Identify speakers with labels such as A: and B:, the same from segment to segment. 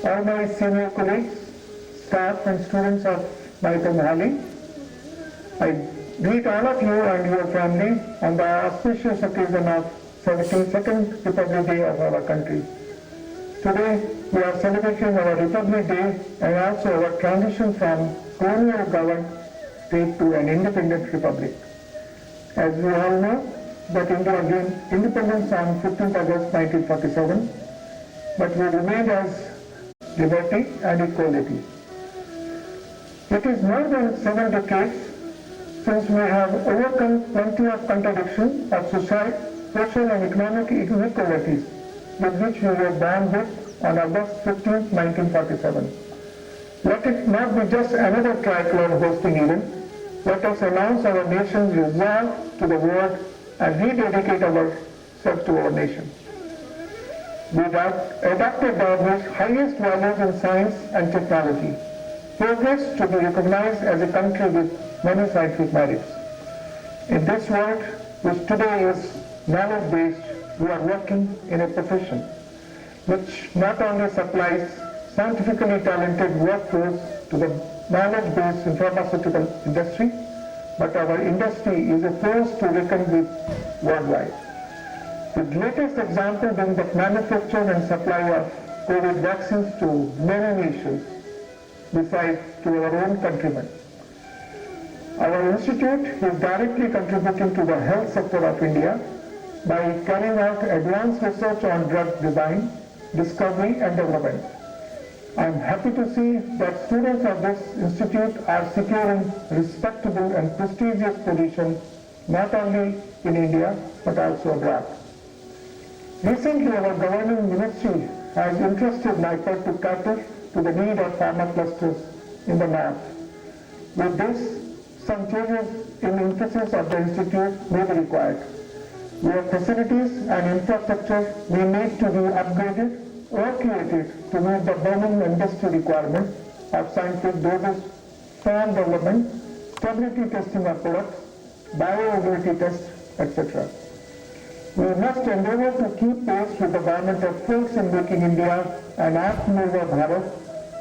A: all my senior colleagues, staff and students of NIPER Mohali, I greet all of you and your family on the auspicious occasion of 72nd Republic Day of our country. Today, we are celebrating our Republic Day and also our transition from colonial governed state to an independent republic. As we all know, that India gained independence on 15th August 1947, but we remained as liberty and equality. It is more than 7 decades since we have overcome plenty of contradictions of social and economic inequalities with which we were born with on August 15, 1947. Let it not be just another tricolor hosting event. Let us announce our nation's resolve to the world and rededicate ourselves to our nation. We adopted the highest values in science and technology. Progress to be recognized as a country with many scientific merits. In this world, which today is knowledge-based, we are working in a profession which not only supplies scientifically talented workforce to the knowledge-based pharmaceutical industry, but our industry is a force to reckon with worldwide. The latest example being the manufacture and supply of COVID vaccines to many nations, besides to our own countrymen. Our institute is directly contributing to the health sector of India by carrying out advanced research on drug design, discovery and development. I am happy to see that students of this institute are securing respectable and prestigious positions not only in India but also abroad. Recently, our governing ministry has entrusted NIPER to cater to the need of pharma clusters in the north. With this, some changes in emphasis of the institute may be required. Where facilities and infrastructure may need to be upgraded or created to meet the burning industry requirements of scientific dosage, form development, stability testing of products, bioavailability tests, etc. We must endeavor to keep pace with the government efforts in making India an Atmanirbhar Bharat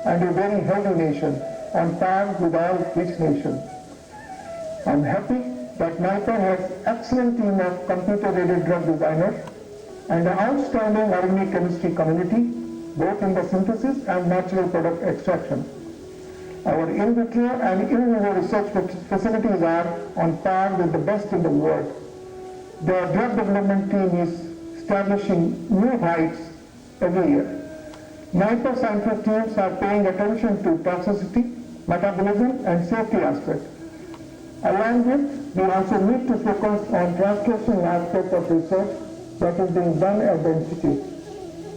A: and a very healthy nation on par with all rich nations. I am happy that NIPER has excellent team of computer-aided drug designers and an outstanding organic chemistry community, both in the synthesis and natural product extraction. Our in vitro and in vivo research facilities are on par with the best in the world. The drug development team is establishing new heights every year. NIPER scientific teams are paying attention to toxicity, metabolism and safety aspects. Along with, we also need to focus on translational aspects of research that is being done at the institute.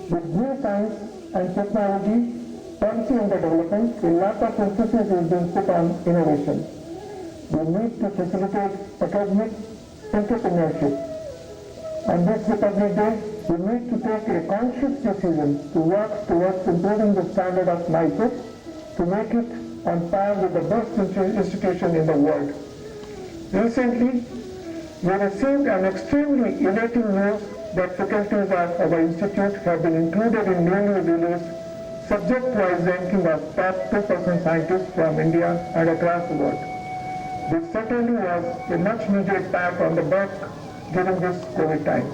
A: With new science and technology, policy under development, a lot of emphasis is being put on innovation. We need to facilitate academic entrepreneurship. On this Republic Day, we need to take a conscious decision to work towards improving the standard of NIPER to make it on par with the best institution in the world. Recently, we received an extremely elating news that faculties of our institute have been included in newly released subject-wise ranking of top 2% scientists from India and across the world. This certainly was a much-needed pat on the back during this COVID time.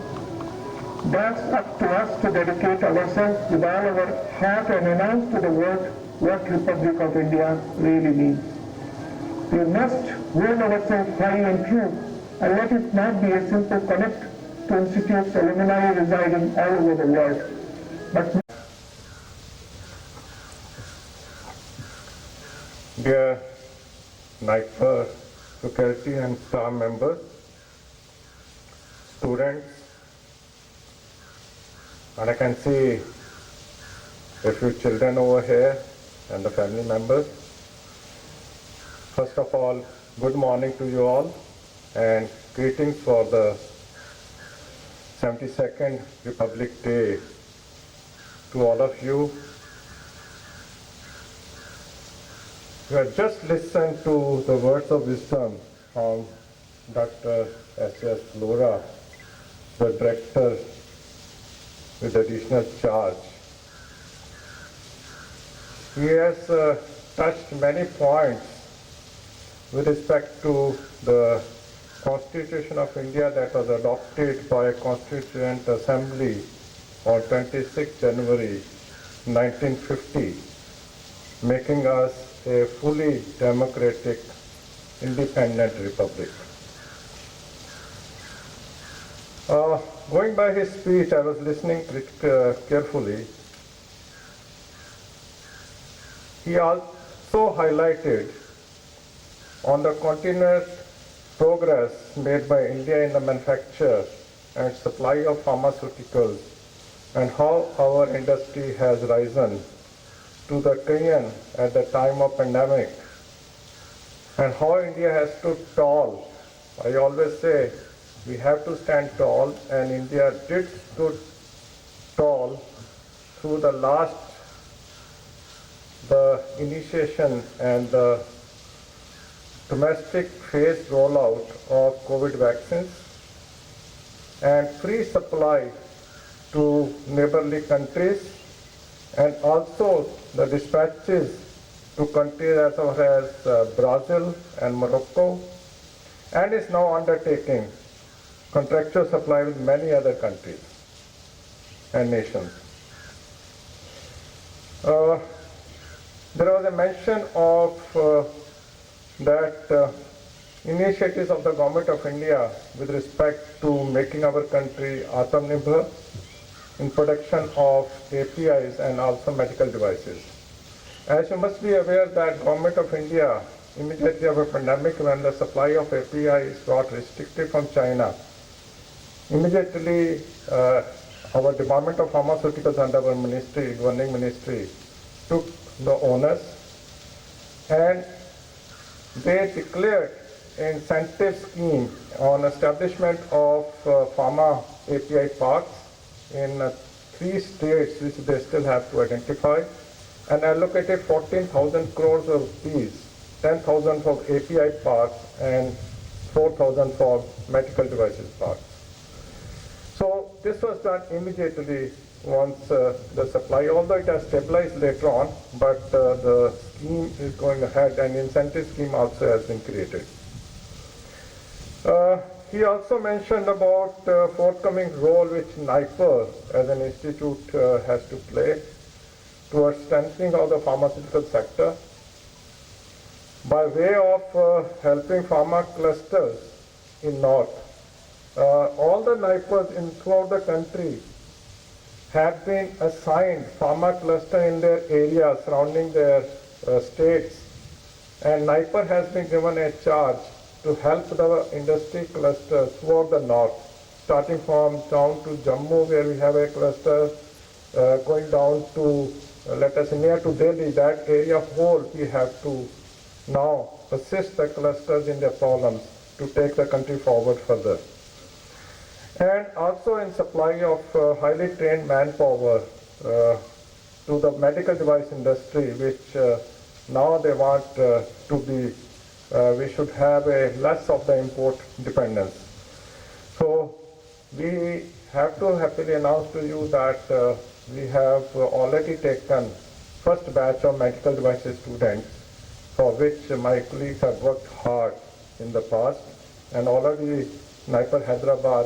A: That's up to us to dedicate ourselves with all our heart and announce to the world what Republic of India really means. We must hold ourselves high and true and let it not be a simple connect to institutes alumni residing all over the world. But
B: dear NIPER faculty and staff members, students, and I can see a few children over here and the family members. First of all, good morning to you all and greetings for the 72nd Republic Day to all of you. We have just listened to the words of wisdom from Dr. S.S. Lora, the director with additional charge. He has touched many points with respect to the Constitution of India that was adopted by a Constituent Assembly on 26 January 1950, making us a fully democratic, independent republic. Going by his speech, I was listening carefully. He also highlighted on the continuous progress made by India in the manufacture and supply of pharmaceuticals and how our industry has risen to the occasion at the time of pandemic and how India has stood tall. I always say we have to stand tall, and India did stood tall through the initiation and the domestic phased rollout of COVID vaccines and free supply to neighborly countries, and also the dispatches to countries as far as Brazil and Morocco, and is now undertaking contractual supply with many other countries and nations. There was a mention of that initiatives of the Government of India with respect to making our country Atmanirbhar in production of APIs and also medical devices. As you must be aware that Government of India, immediately after pandemic, when the supply of APIs got restricted from China, immediately our Department of Pharmaceuticals under our ministry, governing ministry, took the onus, and they declared an incentive scheme on establishment of pharma API parks in 3 states which they still have to identify, and allocated 14,000 crores of rupees, 10,000 for API parks and 4,000 for medical devices parks. So this was done immediately once the supply, although it has stabilized later on, but the scheme is going ahead and incentive scheme also has been created. He also mentioned about forthcoming role which NIPER as an institute has to play towards strengthening of the pharmaceutical sector by way of helping pharma clusters in North. All the NIPERs throughout the country have been assigned pharma cluster in their area surrounding their states, and NIPER has been given a charge to help the industry cluster throughout the north, starting from down to Jammu where we have a cluster, going down to, let us say, near to Delhi, that area whole we have to now assist the clusters in their problems to take the country forward further. And also in supply of highly trained manpower to the medical device industry, which now they want to be, we should have a less of the import dependence. So we have to happily announce to you that we have already taken first batch of medical devices students, for which my colleagues have worked hard in the past, and already NIPER Hyderabad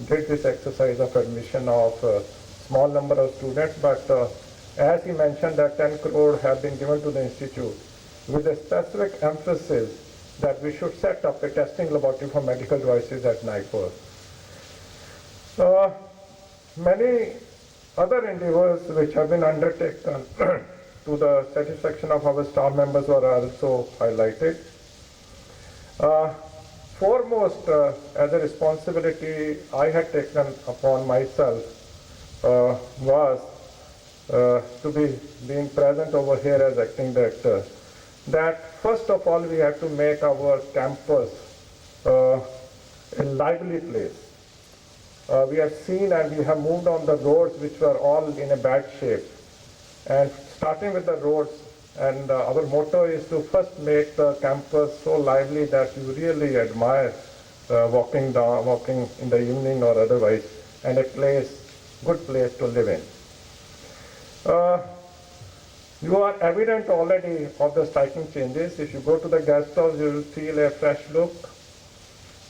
B: did this exercise of admission of a small number of students, but as he mentioned that 10 crore have been given to the institute with a specific emphasis that we should set up a testing laboratory for medical devices at NIPER. Many other endeavors which have been undertaken to the satisfaction of our staff members were also highlighted. Foremost, as a responsibility I had taken upon myself was to be being present over here as acting director, that first of all we have to make our campus a lively place. We have seen and we have moved on the roads which were all in a bad shape, and starting with the roads, and our motto is to first make the campus so lively that you really admire walking in the evening or otherwise, and a good place to live in. You are evident already of the striking changes. If you go to the guest house, you will feel a fresh look.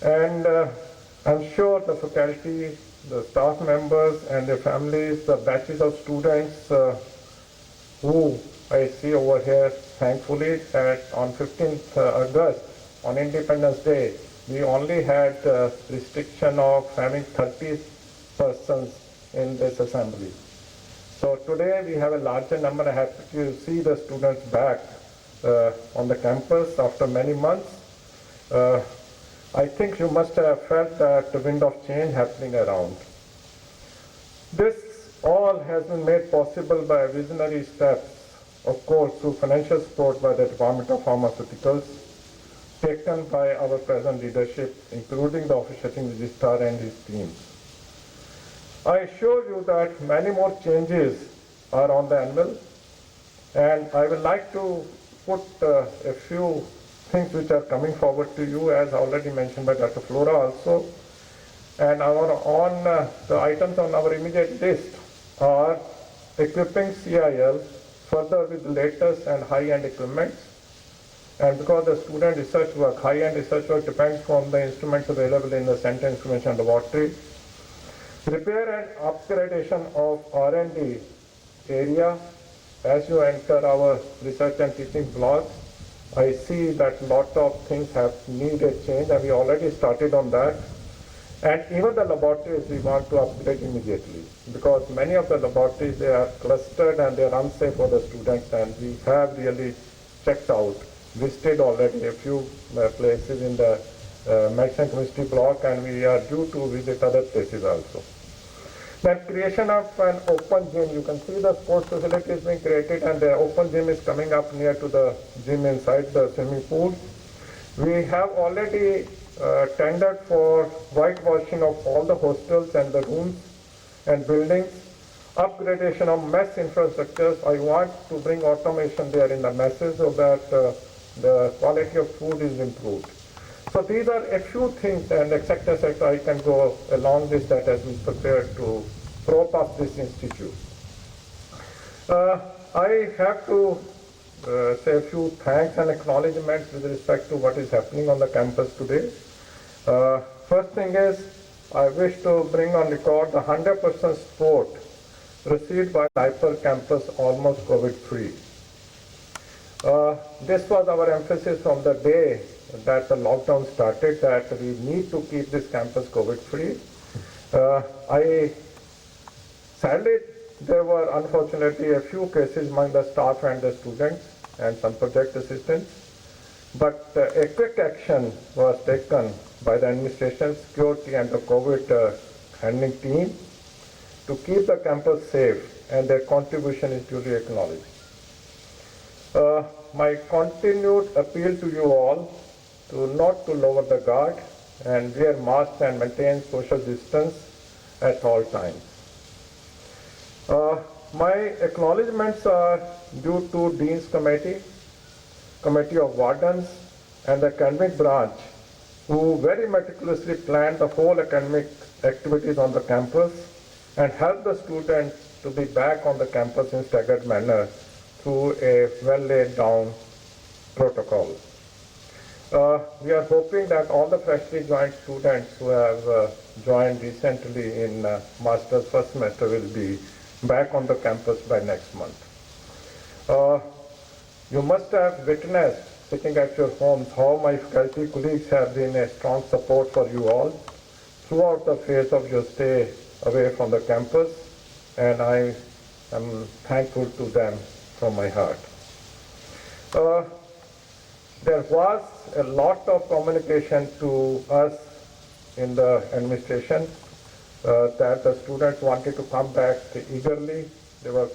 B: And I'm sure the faculty, the staff members and their families, the batches of students who I see over here, thankfully, on 15th August, on Independence Day, we only had restriction of having 30 persons in this assembly. So today we have a larger number. I'm happy to see the students back on the campus after many months. I think you must have felt that the wind of change happening around. This all has been made possible by visionary steps, of course, through financial support by the Department of Pharmaceuticals, taken by our present leadership, including the officiating registrar and his team. I assure you that many more changes are on the anvil, and I would like to put a few things which are coming forward to you, as already mentioned by Dr. Flora also. And the items on our immediate list are equipping CIL further with the latest and high-end equipment. And because the student research work, high-end research work depends on the instruments available in the Center Information Laboratory. Repair and upgradation of R&D area. As you enter our research and teaching blocks, I see that lot of things have needed change, and we already started on that. And even the laboratories we want to upgrade immediately, because many of the laboratories, they are clustered and they are unsafe for the students, and we have really checked out, visited already a few places in the medicine chemistry block, and we are due to visit other places also. Then creation of an open gym. You can see the sports facility is being created, and the open gym is coming up near to the gym inside the swimming pool. We have already tendered for whitewashing of all the hostels and the rooms and buildings, upgradation of mess infrastructures. I want to bring automation there in the messes so that the quality of food is improved. So these are a few things, and etc. I can go along this that has been prepared to prop up this institute. I have to say a few thanks and acknowledgements with respect to what is happening on the campus today. First thing is, I wish to bring on record the 100% support received by NIPER campus, almost COVID-free. This was our emphasis from the day that the lockdown started, that we need to keep this campus COVID-free. Sadly, there were unfortunately a few cases among the staff and the students and some project assistants, but a quick action was taken by the administration, security and the COVID handling team to keep the campus safe, and their contribution is duly acknowledged. My continued appeal to you all not to lower the guard and wear masks and maintain social distance at all times. My acknowledgements are due to Dean's Committee, Committee of Wardens, and the academic branch, who very meticulously planned the whole academic activities on the campus and helped the students to be back on the campus in staggered manner through a well laid down protocol. We are hoping that all the freshly joined students who have joined recently in master's first semester will be back on the campus by next month. You must have witnessed, sitting at your homes, how my faculty colleagues have been a strong support for you all throughout the phase of your stay away from the campus, and I am thankful to them from my heart. There was a lot of communication to us in the administration that the students wanted to come back eagerly. They were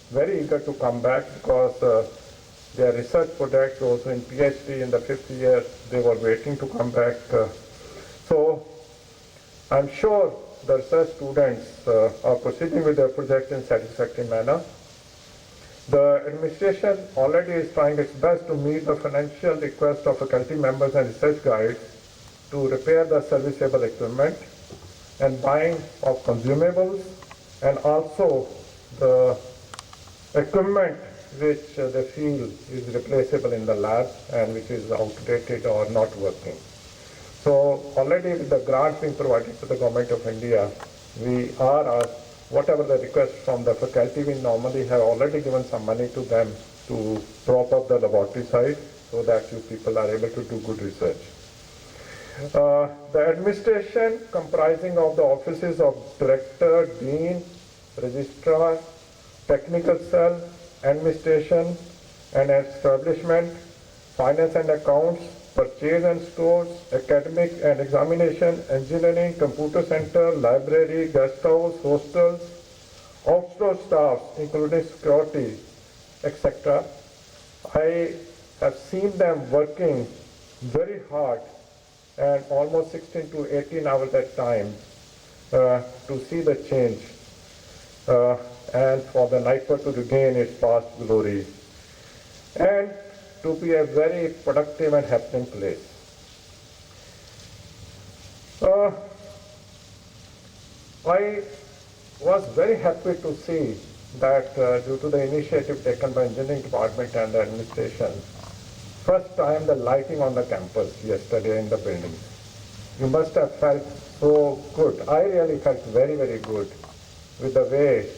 B: very eager to come back because their research project was in PhD in the 5th year. They were waiting to come back. So I'm sure the research students are proceeding with their project in satisfactory manner. The administration already is trying its best to meet the financial request of faculty members and research guides to repair the serviceable equipment and buying of consumables, and also the equipment which they feel is replaceable in the lab and which is outdated or not working. So already with the grant being provided to the Government of India, we are whatever the request from the faculty, we normally have already given some money to them to prop up the laboratory side so that you people are able to do good research. The administration comprising of the offices of Director, Dean, Registrar, Technical Cell, Administration and Establishment, Finance and Accounts, Purchase and Stores, Academic and Examination, Engineering, Computer Center, Library, Guest House, Hostels, Outdoor staffs including security, etc. I have seen them working very hard and almost 16 to 18 hours at time to see the change and for the NIPER to regain its past glory and to be a very productive and happening place. I was very happy to see that due to the initiative taken by Engineering Department and the administration, first time the lighting on the campus yesterday in the building. You must have felt so good. I really felt very, very good with the way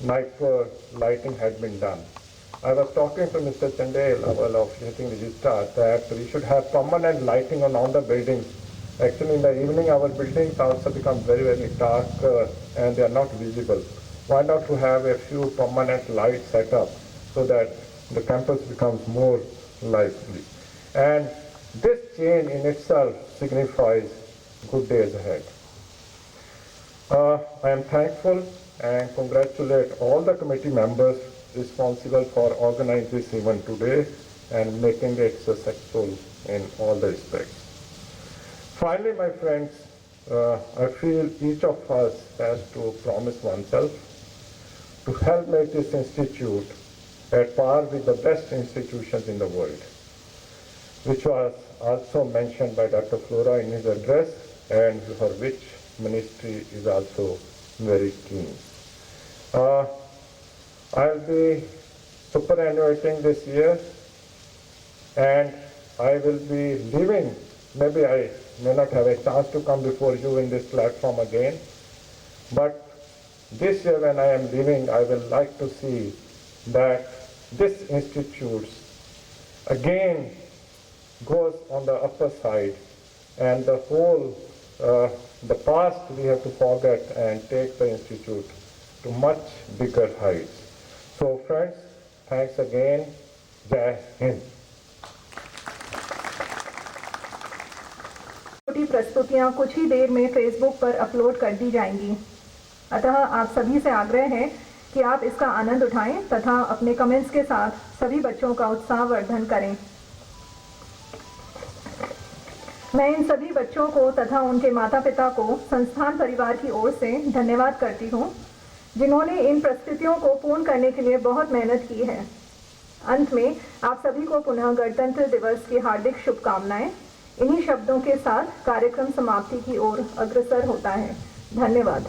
B: NIPER lighting had been done. I was talking to Mr. Chandel, our officiating registrar, that we should have permanent lighting on all the buildings. Actually, in the evening, our buildings also become very, very dark and they are not visible. Why not to have a few permanent lights set up so that the campus becomes more lively? And this change in itself signifies good days ahead. I am thankful and congratulate all the committee members responsible for organizing this event today and making it successful in all the respects. Finally, my friends, I feel each of us has to promise oneself to help make this institute at par with the best institutions in the world, which was also mentioned by Dr. Flora in his address and for which ministry is also very keen. I'll be superannuating this year and I will be leaving. Maybe I may not have a chance to come before you in this platform again, but this year when I am leaving, I will like to see that this institute again goes on the upper side and the whole, the past we have to forget and take the institute to much bigger heights. So friends, thanks again. Jai Hind.
C: छोटी प्रस्तुतियां कुछ ही देर में Facebook पर upload कर दी जाएंगी, अतः आप सभी से आग्रह है कि आप इसका आनंद उठाएं तथा अपने कमेंट्स के साथ सभी बच्चों का उत्साहवर्धन करें। मैं इन सभी बच्चों को तथा उनके माता पिता को संस्थान परिवार की ओर से धन्यवाद करती हूं, जिन्होंने इन प्रस्तुतियों को पूर्ण करने के लिए बहुत मेहनत की है। अंत में आप सभी को पुनः गणतंत्र दिवस की हार्दिक शुभकामनाएं। इन्हीं शब्दों के साथ कार्यक्रम समाप्ति की ओर अग्रसर होता है। धन्यवाद।